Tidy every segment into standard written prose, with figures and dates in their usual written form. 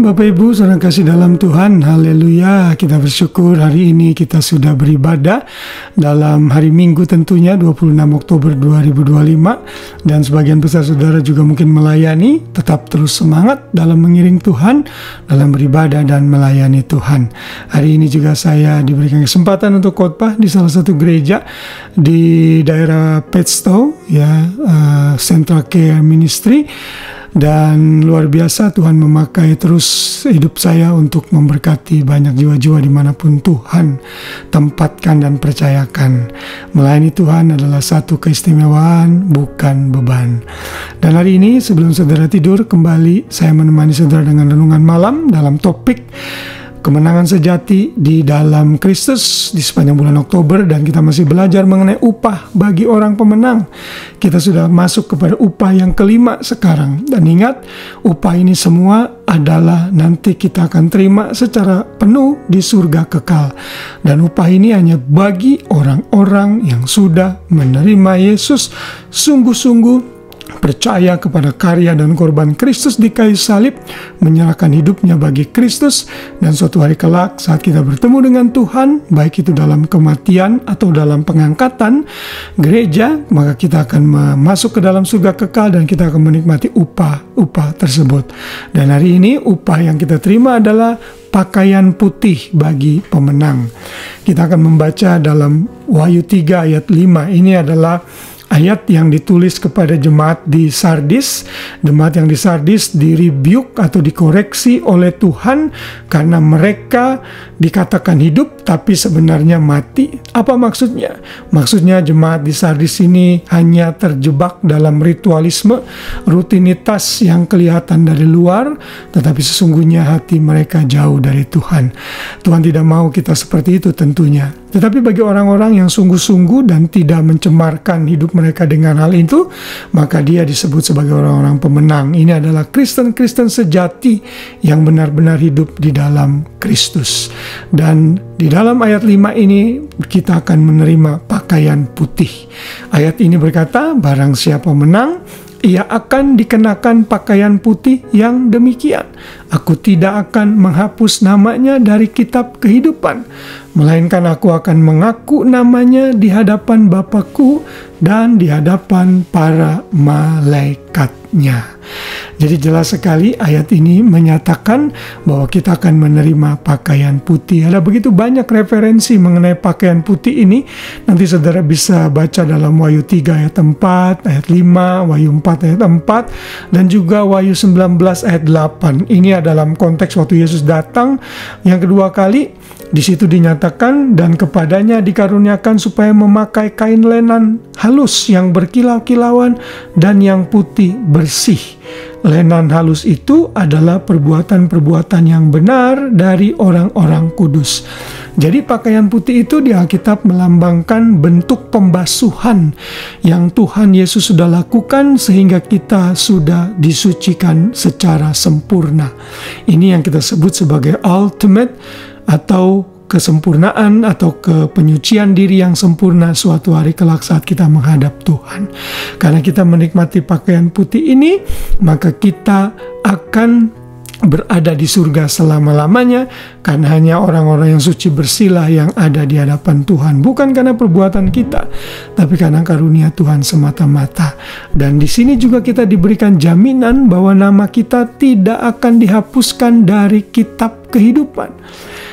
Shalom Bapak Ibu, saudara kasih dalam Tuhan, haleluya. Kita bersyukur hari ini kita sudah beribadah dalam hari Minggu tentunya 26 Oktober 2025. Dan sebagian besar saudara juga mungkin melayani, tetap terus semangat dalam mengiring Tuhan, dalam beribadah dan melayani Tuhan. Hari ini juga saya diberikan kesempatan untuk khotbah di salah satu gereja di daerah Padstow, Central Care Ministry. Dan luar biasa Tuhan memakai terus hidup saya untuk memberkati banyak jiwa-jiwa dimanapun Tuhan tempatkan dan percayakan. Melayani Tuhan adalah satu keistimewaan, bukan beban. Dan hari ini sebelum saudara tidur, kembali saya menemani saudara dengan renungan malam dalam topik kemenangan sejati di dalam Kristus di sepanjang bulan Oktober, dan kita masih belajar mengenai upah bagi orang pemenang. Kita sudah masuk kepada upah yang kelima sekarang, dan ingat, upah ini semua adalah nanti kita akan terima secara penuh di surga kekal. Dan upah ini hanya bagi orang-orang yang sudah menerima Yesus sungguh-sungguh, percaya kepada karya dan korban Kristus di kayu salib, menyerahkan hidupnya bagi Kristus, dan suatu hari kelak saat kita bertemu dengan Tuhan, baik itu dalam kematian atau dalam pengangkatan gereja, maka kita akan masuk ke dalam surga kekal dan kita akan menikmati upah tersebut. Dan hari ini upah yang kita terima adalah pakaian putih bagi pemenang. Kita akan membaca dalam Wahyu 3 ayat 5. Ini adalah ayat yang ditulis kepada jemaat di Sardis. Jemaat yang di Sardis direbuke atau dikoreksi oleh Tuhan karena mereka dikatakan hidup tapi sebenarnya mati. Apa maksudnya? Maksudnya jemaat di Sardis ini hanya terjebak dalam ritualisme, rutinitas yang kelihatan dari luar, tetapi sesungguhnya hati mereka jauh dari Tuhan. Tuhan tidak mau kita seperti itu tentunya. Tetapi bagi orang-orang yang sungguh-sungguh dan tidak mencemarkan hidup mereka dengan hal itu, maka dia disebut sebagai orang-orang pemenang. Ini adalah Kristen-Kristen sejati yang benar-benar hidup di dalam Kristus. Dan di dalam ayat 5 ini kita akan menerima pakaian putih. Ayat ini berkata, barang siapa menang, ia akan dikenakan pakaian putih yang demikian. Aku tidak akan menghapus namanya dari kitab kehidupan, melainkan aku akan mengaku namanya di hadapan Bapa-Ku dan di hadapan para malaikatnya. Jadi jelas sekali ayat ini menyatakan bahwa kita akan menerima pakaian putih. Ada begitu banyak referensi mengenai pakaian putih ini. Nanti saudara bisa baca dalam Wahyu 3 ayat 4, ayat 5, Wahyu 4 ayat 4, dan juga Wahyu 19 ayat 8. Ini dalam konteks waktu Yesus datang yang kedua kali. Di situ dinyatakan, dan kepadanya dikaruniakan supaya memakai kain lenan halus yang berkilau-kilauan dan yang putih bersih. Lenan halus itu adalah perbuatan-perbuatan yang benar dari orang-orang kudus. Jadi pakaian putih itu di Alkitab melambangkan bentuk pembasuhan yang Tuhan Yesus sudah lakukan sehingga kita sudah disucikan secara sempurna. Ini yang kita sebut sebagai ultimate atau kesempurnaan atau kepenyucian diri yang sempurna suatu hari kelak saat kita menghadap Tuhan. Karena kita menikmati pakaian putih ini, maka kita akan berada di surga selama-lamanya, karena hanya orang-orang yang suci bersihlah yang ada di hadapan Tuhan, bukan karena perbuatan kita, tapi karena karunia Tuhan semata-mata. Dan di sini juga kita diberikan jaminan bahwa nama kita tidak akan dihapuskan dari kitab kehidupan.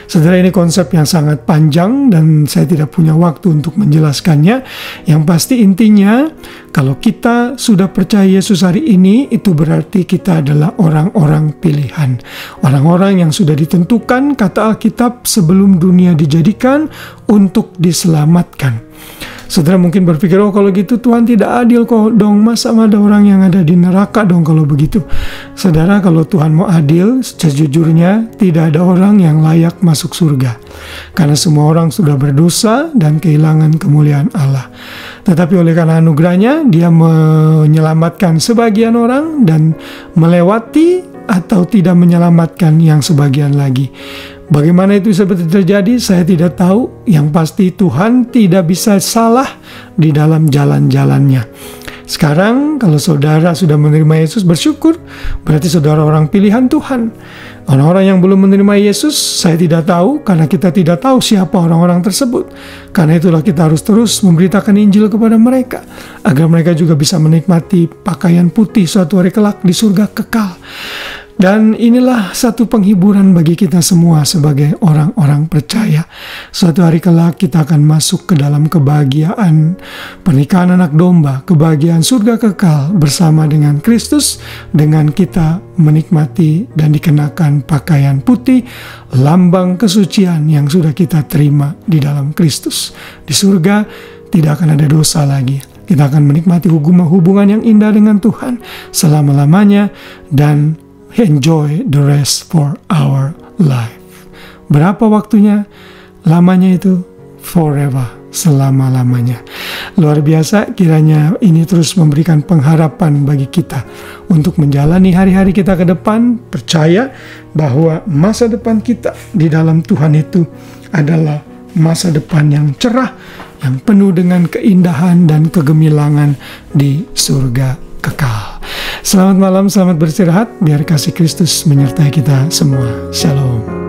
Saudara, ini konsep yang sangat panjang dan saya tidak punya waktu untuk menjelaskannya. Yang pasti intinya, kalau kita sudah percaya Yesus hari ini, itu berarti kita adalah orang-orang pilihan. Orang-orang yang sudah ditentukan, kata Alkitab, sebelum dunia dijadikan untuk diselamatkan. Saudara mungkin berpikir, oh kalau gitu Tuhan tidak adil kok dong, masa ada orang yang ada di neraka dong kalau begitu. Saudara, kalau Tuhan mau adil, sejujurnya tidak ada orang yang layak masuk surga, karena semua orang sudah berdosa dan kehilangan kemuliaan Allah. Tetapi oleh karena anugerahnya, dia menyelamatkan sebagian orang dan melewati atau tidak menyelamatkan yang sebagian lagi. Bagaimana itu seperti terjadi, saya tidak tahu. Yang pasti Tuhan tidak bisa salah di dalam jalan-jalannya. Sekarang kalau saudara sudah menerima Yesus, bersyukur, berarti saudara orang pilihan Tuhan. Orang-orang yang belum menerima Yesus, saya tidak tahu, karena kita tidak tahu siapa orang-orang tersebut. Karena itulah kita harus terus memberitakan Injil kepada mereka, agar mereka juga bisa menikmati pakaian putih suatu hari kelak di surga kekal. Dan inilah satu penghiburan bagi kita semua sebagai orang-orang percaya. Suatu hari kelak kita akan masuk ke dalam kebahagiaan pernikahan anak domba, kebahagiaan surga kekal bersama dengan Kristus, dengan kita menikmati dan dikenakan pakaian putih, lambang kesucian yang sudah kita terima di dalam Kristus. Di surga tidak akan ada dosa lagi. Kita akan menikmati hubungan yang indah dengan Tuhan selama-lamanya dan enjoy the rest for our life. Berapa waktunya? Lamanya itu forever, selama-lamanya. Luar biasa, kiranya ini terus memberikan pengharapan bagi kita untuk menjalani hari-hari kita ke depan, percaya bahwa masa depan kita di dalam Tuhan itu adalah masa depan yang cerah, yang penuh dengan keindahan dan kegemilangan di surga kekal. Selamat malam, selamat beristirahat. Biar kasih Kristus menyertai kita semua. Shalom.